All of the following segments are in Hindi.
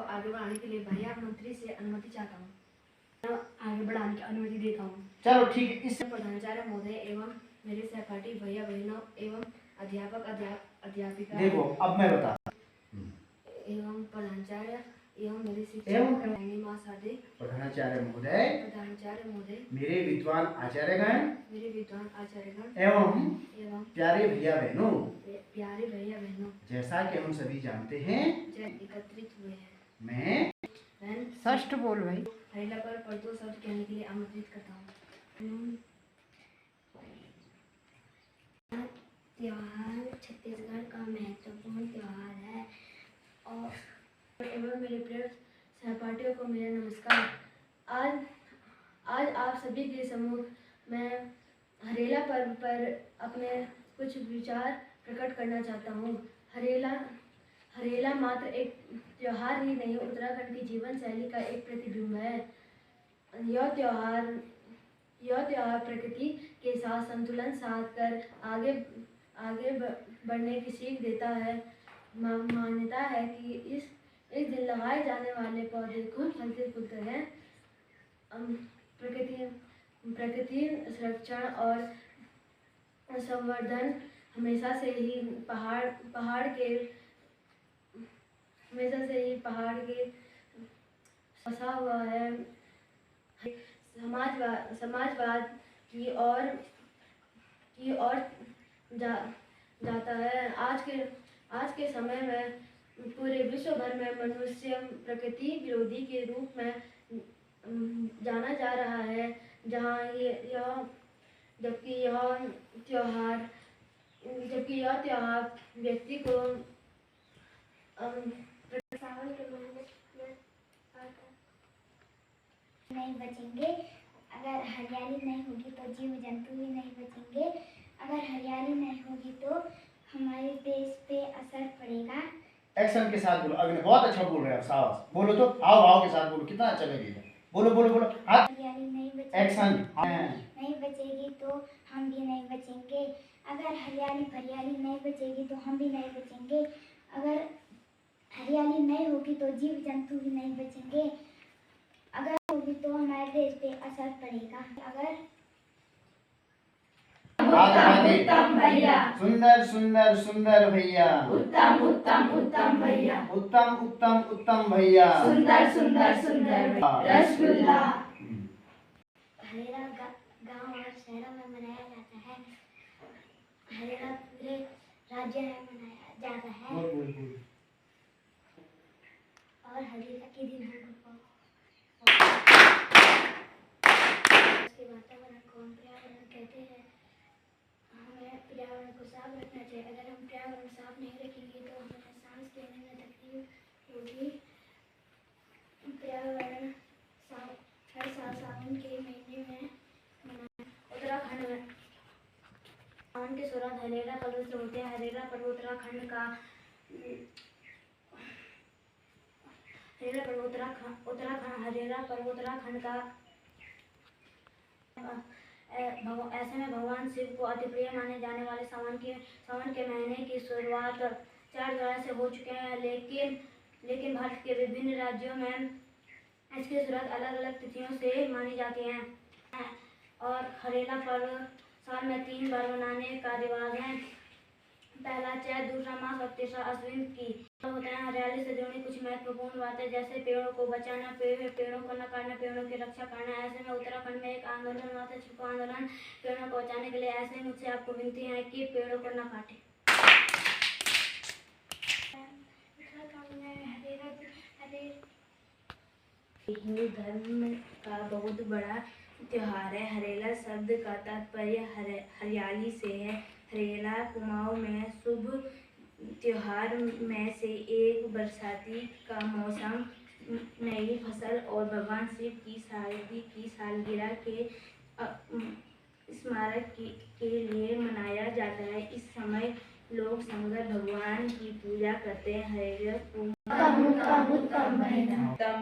आगे बढ़ाने के लिए भैया मंत्री से अनुमति चाहता हूँ, आगे बढ़ाने की अनुमति देता हूँ। चलो ठीक है। इस प्रधानाचार्य महोदय एवं मेरे सहपाठी भैया बहनों एवं अध्यापक अध्यापिका देखो अब मैं बता एवं प्रधानाचार्य एवं मेरे शिक्षक प्रधानाचार्य महोदय, मेरे विद्वान आचार्यगण एवं प्यारे भैया बहनों, जैसा कि हम सभी जानते हैं एकत्रित हुए हैं, मैं स्पष्ट बोल भाई। हरेला पर दो शब्द कहने के लिए आमंत्रित करता हूँ। त्योहार छत्तीसगढ़ का महत्वपूर्ण त्योहार है और एवं मेरे प्रिय सहपाठियों को मेरा नमस्कार। आज आप सभी के सम्मुख मैं हरेला पर्व पर अपने कुछ विचार प्रकट करना चाहता हूँ। हरेला मात्र एक त्योहार ही नहीं, उत्तराखंड की जीवन शैली का एक प्रतिबिंब है। यह त्योहार प्रकृति के साथ संतुलन साध कर आगे बढ़ने की सीख देता है। मान्यता है कि इस दिन लगाए जाने वाले पौधे खूब फलते फूलते हैं। प्रकृति संरक्षण और संवर्धन हमेशा से ही पहाड़ के फंसा हुआ है। समाजवाद की ओर जाता है। आज के समय में पूरे विश्व भर में मनुष्य प्रकृति विरोधी के रूप में जाना जा रहा है, जबकि यह त्योहार व्यक्ति को सावन के महीने में नहीं बचेंगे। अगर हरियाली नहीं होगी तो जीव जंतु भी नहीं बचेंगे। अगर हरियाली नहीं होगी तो हमारे देश पे असर पड़ेगा। एक्शन के साथ बोलो। अगले बहुत अच्छा बोल रहे हैं आप, शाबाश। बोलो तो हाव भाव के साथ बोलो, कितना अच्छा लगेगा। बोलो बोलो बोलो। हरियाली नहीं बचेगी, एक्शन नहीं बचेगी तो हम भी नहीं बचेंगे। अगर हरियाली नहीं बचेगी तो हम भी नहीं बचेंगे। अगर हरियाली नहीं होगी तो जीव जंतु भी नहीं बचेंगे। अगर होगी तो हमारे देश पे असर पड़ेगा। अगर उत्तम भैया, सुंदर सुंदर सुंदर भैया, उत्तम उत्तम उत्तम भैया, उत्तम उत्तम उत्तम भैया, सुंदर सुंदर सुंदर भैया, रसगुल्ला। हरेला गांव और शहरों में मनाया जाता है। हरेला पूरे राज्य में मनाया जाता है। बोल बोल बोल। और हरेला के दिन वातावरण को हम पर्यावरण कहते हैं। हमें पर्यावरण को साफ रखना चाहिए। अगर हम पर्यावरण साफ नहीं रखेंगे तो हमें सांस लेने में तकलीफ होगी। पर्यावरण हर साल सावन के महीने में उत्तराखंड में सावन के शुरुआत हरेला पर्व से होते हैं। हरेला पर्व उत्तराखंड का ऐसे में भगवान शिव को अति प्रिय माने जाने वाले सावन के महीने की शुरुआत 4 जुलाई से हो चुके हैं, लेकिन भारत के विभिन्न राज्यों में इसकी शुरुआत अलग अलग तिथियों से मानी जाती है। और हरेला पर्व साल में 3 बार मनाने का रिवाज है। पहला चैत, दूसरा मास और तीसरा अश्विन की होते हैं। हरियाली से जुड़ी कुछ महत्वपूर्ण बातें, जैसे पेड़ों को बचाना, पेड़ों को न काटना, पेड़ों की रक्षा करना। ऐसे में उत्तराखंड में एक आंदोलन हुआ था, चिपको आंदोलन। पेड़ों को बचाने के लिए ऐसे मुझसे आपको विनती है कि पेड़ों को न काटें। हिंदू धर्म का बहुत बड़ा त्योहार है। हरेला शब्द का तात्पर्य हरियाली से है। हरेला कुमाऊं में शुभ त्योहार में से एक, बरसाती का मौसम, नई फसल और भगवान शिव की शादी की सालगिरह के स्मारक के लिए मनाया जाता है। इस समय लोग शंकर भगवान की पूजा करते हैं। उत्तम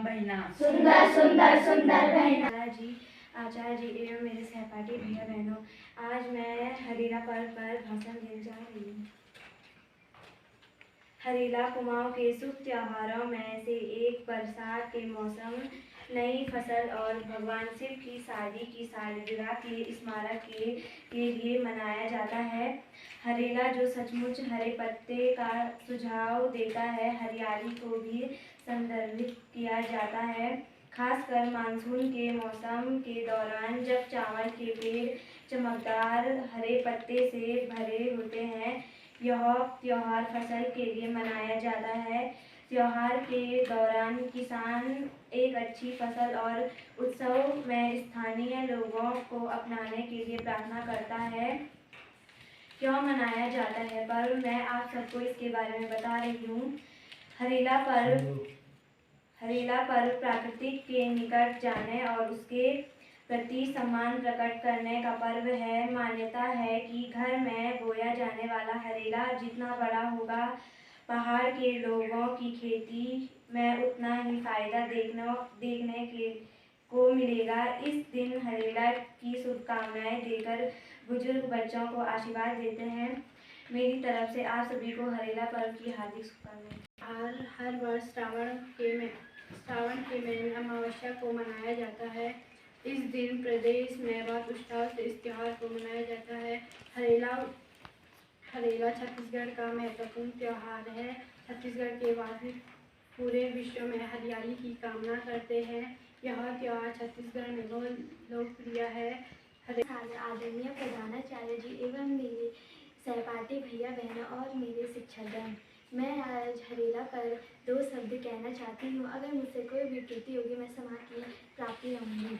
बहना, सुंदर सुंदर सुंदर बहना। आचार्य जी एवं मेरे सहपाठी भैया बहनों, आज मैं हरेला पर्व पर भाषण देने जा रही हूँ। हरेला कुमाऊं के शुभ त्योहारों में से एक बरसात के मौसम, नई फसल और भगवान शिव की शादी की सालगिरह के स्मारक के लिए मनाया जाता है। हरेला जो सचमुच हरे पत्ते का सुझाव देता है, हरियाली को भी संदर्भित किया जाता है। खासकर मानसून के मौसम के दौरान जब चावल के पेड़ चमकदार हरे पत्ते से भरे होते हैं। यह त्योहार फसल के लिए मनाया जाता है। त्योहार के दौरान किसान एक अच्छी फसल और उत्सव में स्थानीय लोगों को अपनाने के लिए प्रार्थना करता है। क्यों मनाया जाता है पर्व, मैं आप सबको इसके बारे में बता रही हूँ। हरेला पर्व प्रकृति के निकट जाने और उसके प्रति सम्मान प्रकट करने का पर्व है। मान्यता है कि घर में बोया जाने वाला हरेला जितना बड़ा होगा, पहाड़ के लोगों की खेती में उतना ही फायदा देखने को मिलेगा। इस दिन हरेला की शुभकामनाएं देकर बुजुर्ग बच्चों को आशीर्वाद देते हैं। मेरी तरफ से आप सभी को हरेला पर्व की हार्दिक शुभकामनाएं। और हर वर्ष श्रावण के महीने अमावस्या को मनाया जाता है। इस दिन प्रदेश में बहुत उत्साह से इस त्यौहार को मनाया जाता है। हरेला छत्तीसगढ़ का महत्वपूर्ण त्यौहार है। छत्तीसगढ़ के वासी पूरे विश्व में हरियाली की कामना करते हैं। यह त्यौहार छत्तीसगढ़ में बहुत लोकप्रिय है। आदरणीय प्रधानाचार्य जी एवं मेरे सहपाठी भैया बहनों और मेरे शिक्षकगण, मैं आज हरेला पर 2 शब्द कहना चाहती हूँ। अगर मुझसे कोई भी त्रुटि होगी, मैं क्षमा की प्राप्ति रहूँगी।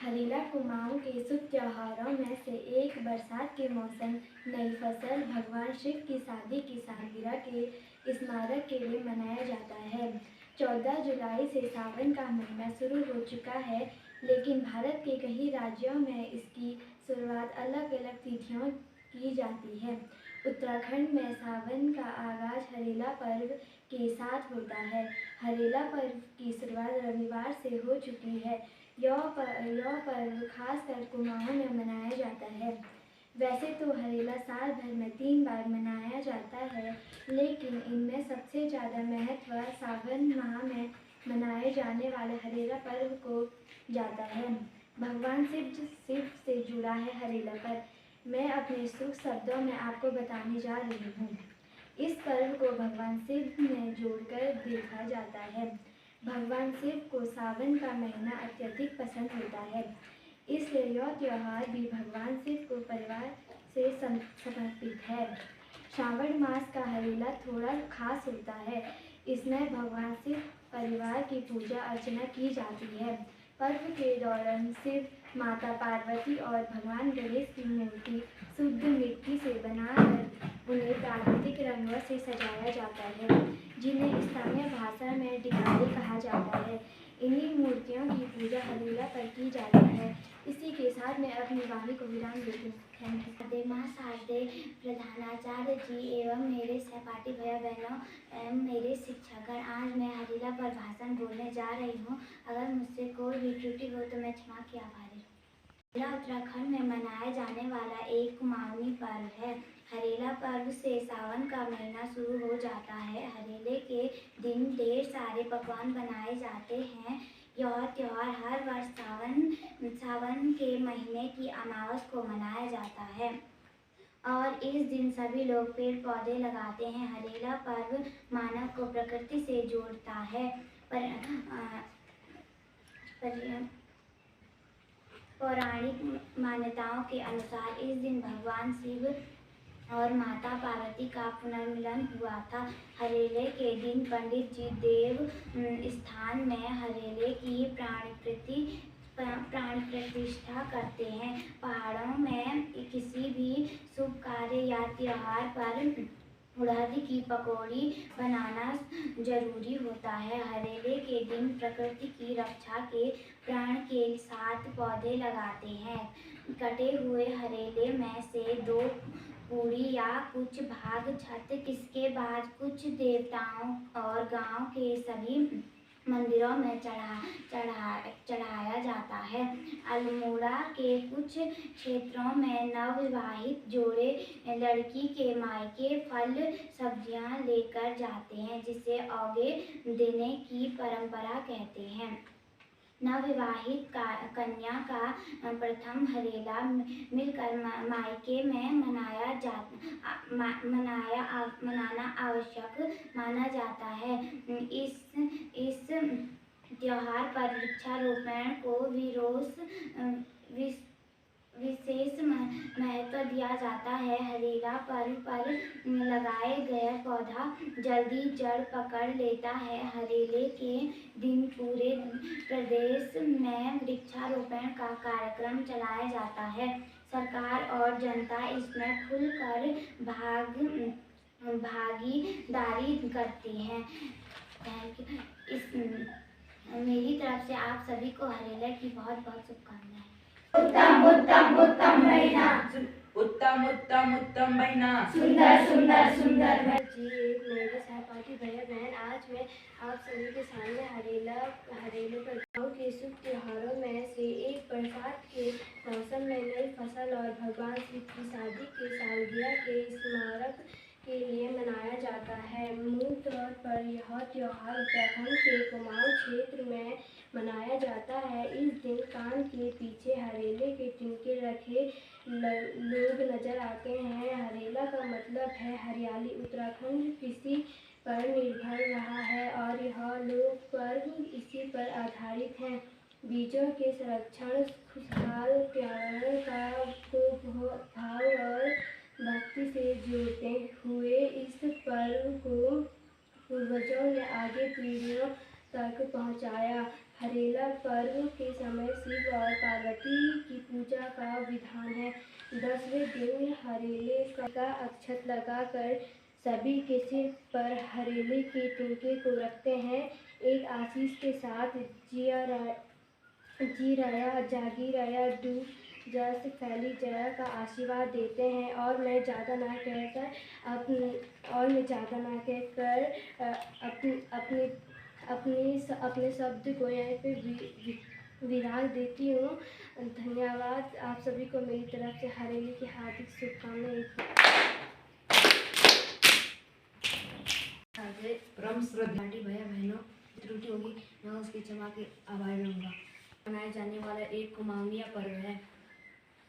हरेला कुमाऊं के शुभ त्योहारों में से एक बरसात के मौसम, नई फसल, भगवान शिव की शादी की सालगिरह के स्मारक के लिए मनाया जाता है। 14 जुलाई से सावन का महीना शुरू हो चुका है, लेकिन भारत के कई राज्यों में इसकी शुरुआत अलग अलग तिथियों की जाती है। उत्तराखंड में सावन का आगाज हरेला पर्व के साथ होता है। हरेला पर्व की शुरुआत रविवार से हो चुकी है। यह पर्व खासकर कुमाऊं में मनाया जाता है। वैसे तो हरेला साल भर में 3 बार मनाया जाता है, लेकिन इनमें सबसे ज़्यादा महत्व सावन माह में मनाए जाने वाले हरेला पर्व को जाता है। भगवान शिव से जुड़ा है हरेला पर्व। मैं अपने सूक्ष्म शब्दों में आपको बताने जा रही हूँ। इस पर्व को भगवान शिव में जोड़कर देखा जाता है। भगवान शिव को सावन का महीना अत्यधिक पसंद होता है, इसलिए यह त्यौहार भी भगवान शिव को परिवार से समर्पित है। श्रावण मास का हरेला थोड़ा खास होता है। इसमें भगवान शिव परिवार की पूजा अर्चना की जाती है। पर्व के दौरान शिव, माता पार्वती और भगवान गणेश की मूर्ति शुद्ध मिट्टी से बनाकर उन्हें प्राकृतिक रंगों से सजाया जाता है, जिन्हें स्थानीय भाषा में डिगाली कहा जाता है। इन्हीं मूर्तियों की पूजा हरेला पर की जाती है। इसी के साथ मैं अपनी वाणी को विराम देती हूँ। महाशारदे प्रधानाचार्य जी एवं मेरे सहपाठी भैया बहनों एवं मेरे शिक्षकगण, आज मैं हरेला पर भाषण बोलने जा रही हूँ। अगर मुझसे कोई भी त्रुटि हो तो मैं क्षमा की आभारी हूँ। हरेला उत्तराखंड में मनाया जाने वाला एक कुमाऊनी पर्व है। हरेला पर्व से सावन का महीना शुरू हो जाता है। हरेले के दिन ढेर सारे पकवान बनाए जाते हैं। यह त्यौहार हर वर्ष सावन के महीने की अमावस को मनाया जाता है और इस दिन सभी लोग पेड़ पौधे लगाते हैं। हरेला पर्व मानव को प्रकृति से जोड़ता है। पौराणिक मान्यताओं के अनुसार इस दिन भगवान शिव और माता पार्वती का पुनर्मिलन हुआ था। हरेले के दिन पंडित जी देव स्थान में हरेले की प्राण प्रतिष्ठा करते हैं। पहाड़ों में किसी भी शुभ कार्य या त्योहार पर उड़द की पकौड़ी बनाना जरूरी होता है। हरेले के दिन प्रकृति की रक्षा के प्रण के साथ पौधे लगाते हैं। कटे हुए हरेले में से 2 पूरी या कुछ भाग छठ, इसके बाद कुछ देवताओं और गांव के सभी मंदिरों में चढ़ाया जाता है। अल्मोड़ा के कुछ क्षेत्रों में नवविवाहित जोड़े लड़की के मायके फल सब्जियां लेकर जाते हैं, जिसे औगे देने की परंपरा कहते हैं। नवविवाहित कन्या का प्रथम हरेला मिलकर मायके में मनाना आवश्यक माना जाता है। इस त्योहार पर वृक्षारोपण को विशेष महत्व दिया जाता है। हरेला पर्व पर लगाए गए पौधा जल्दी जड़ पकड़ लेता है। हरेले के दिन पूरे प्रदेश में वृक्षारोपण का कार्यक्रम चलाया जाता है। सरकार और जनता इसमें खुलकर भागीदारी करती है। मेरी तरफ से आप सभी को हरेले की बहुत बहुत शुभकामनाएं। उत्तम उत्तम उत्तम बहिना, उत्तम उत्तम उत्तम बहिना, सुंदर सुंदर सुंदर बहिना। जी एक मेरे सहपाठी भैया बहन, आज मैं आप सभी के सामने हरेले पर गाँव के शुभ त्योहारों में से एक बरसात के मौसम में नई फसल और भगवान शिव की शादी की सालगिरह के स्मारक के लिए मनाया जाता है। मूल तौर पर यह त्योहार उत्तराखंड के कुमाऊं क्षेत्र में मनाया जाता है। इस दिन कान के पीछे हरेले के टिनके रखे लोग नजर आते हैं। हरेला का मतलब है हरियाली। उत्तराखंड कृषि पर निर्भर रहा है और यह लोक पर्व इसी पर आधारित है। बीजों के संरक्षण, खुशहाल पर्यावरण को भाव और भक्ति से जोड़ते हुए इस पर्व को पूर्वजों ने आगे पीढ़ियों तक पहुंचाया। हरेला पर्व के समय शिव और पार्वती की पूजा का विधान है। 10वें दिन हरेले का अक्षत लगाकर सभी के सिर पर हरेले के टिनके को रखते हैं। एक आशीष के साथ जी रया जागी रया डूब जस फैली जया का आशीर्वाद देते हैं। और मैं ज़्यादा ना कहकर अपने शब्द को यहाँ पे विराग देती हूँ। धन्यवाद। आप सभी को मेरी तरफ से हरेले की हार्दिक शुभकामनाएं। भैया बहनों, त्रुटि होगी मैं उसकी क्षमा के आभारी रहूँगा। मनाया जाने वाला एक कुमाऊनिया पर्व है।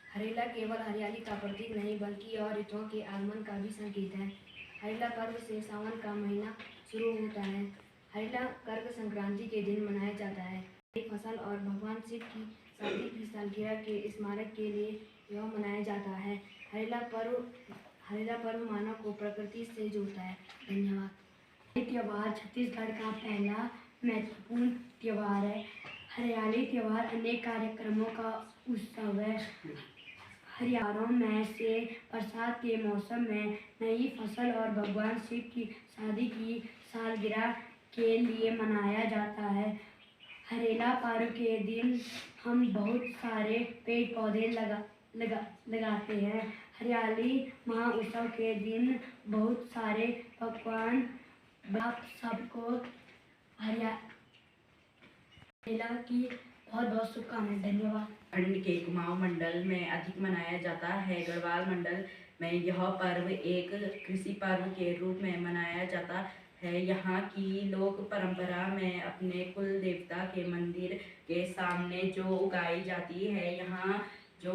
हरेला केवल हरियाली का प्रतीक नहीं बल्कि और ऋतुओं के आगमन का भी संकेत है। हरेला पर्व से सावन का महीना शुरू होता है। हरेला कर्क संक्रांति के दिन मनाया जाता है। फसल और भगवान शिव की शादी की सालगिरह के स्मारक के लिए यह मनाया जाता है। हरेला पर्व मानव को प्रकृति से जोड़ता है। धन्यवाद। त्योहार छत्तीसगढ़ का पहला महत्वपूर्ण त्योहार है। हरियाली त्योहार अनेक कार्यक्रमों का उत्सव है। हरियाणों में से बरसात के मौसम में नई फसल और भगवान शिव की शादी की सालगिरह के लिए मनाया जाता है। हरेला पर्व के दिन हम बहुत सारे पेड़ पौधे लगाते हैं। हरियाली महोत्सव के दिन बहुत सारे पकवान। आप सबको हरियाला की बहुत बहुत शुभकामनाएं। धन्यवाद। खंड के कुमाऊं मंडल में अधिक मनाया जाता है। गढ़वाल मंडल में यह पर्व एक कृषि पर्व के रूप में मनाया जाता है। यहाँ की लोक परंपरा में अपने कुल देवता के मंदिर के सामने जो उगाई जाती है, यहाँ जो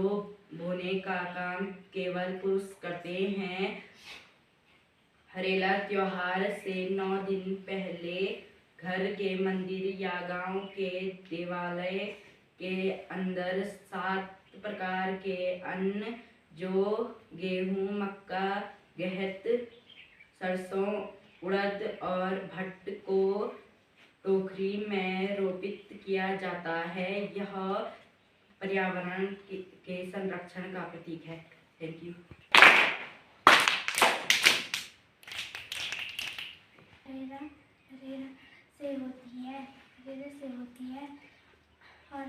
बोने का काम केवल पुरुष करते हैं। हरेला त्योहार से 9 दिन पहले घर के मंदिर या गांव के देवालय के अंदर 7 प्रकार के अन्न जो गेहूं, मक्का, गेहूं, सरसों, उड़द और भट्ट को टोकरी में रोपित किया जाता है। यह पर्यावरण के संरक्षण का प्रतीक है। Thank you. हरेला से होती है और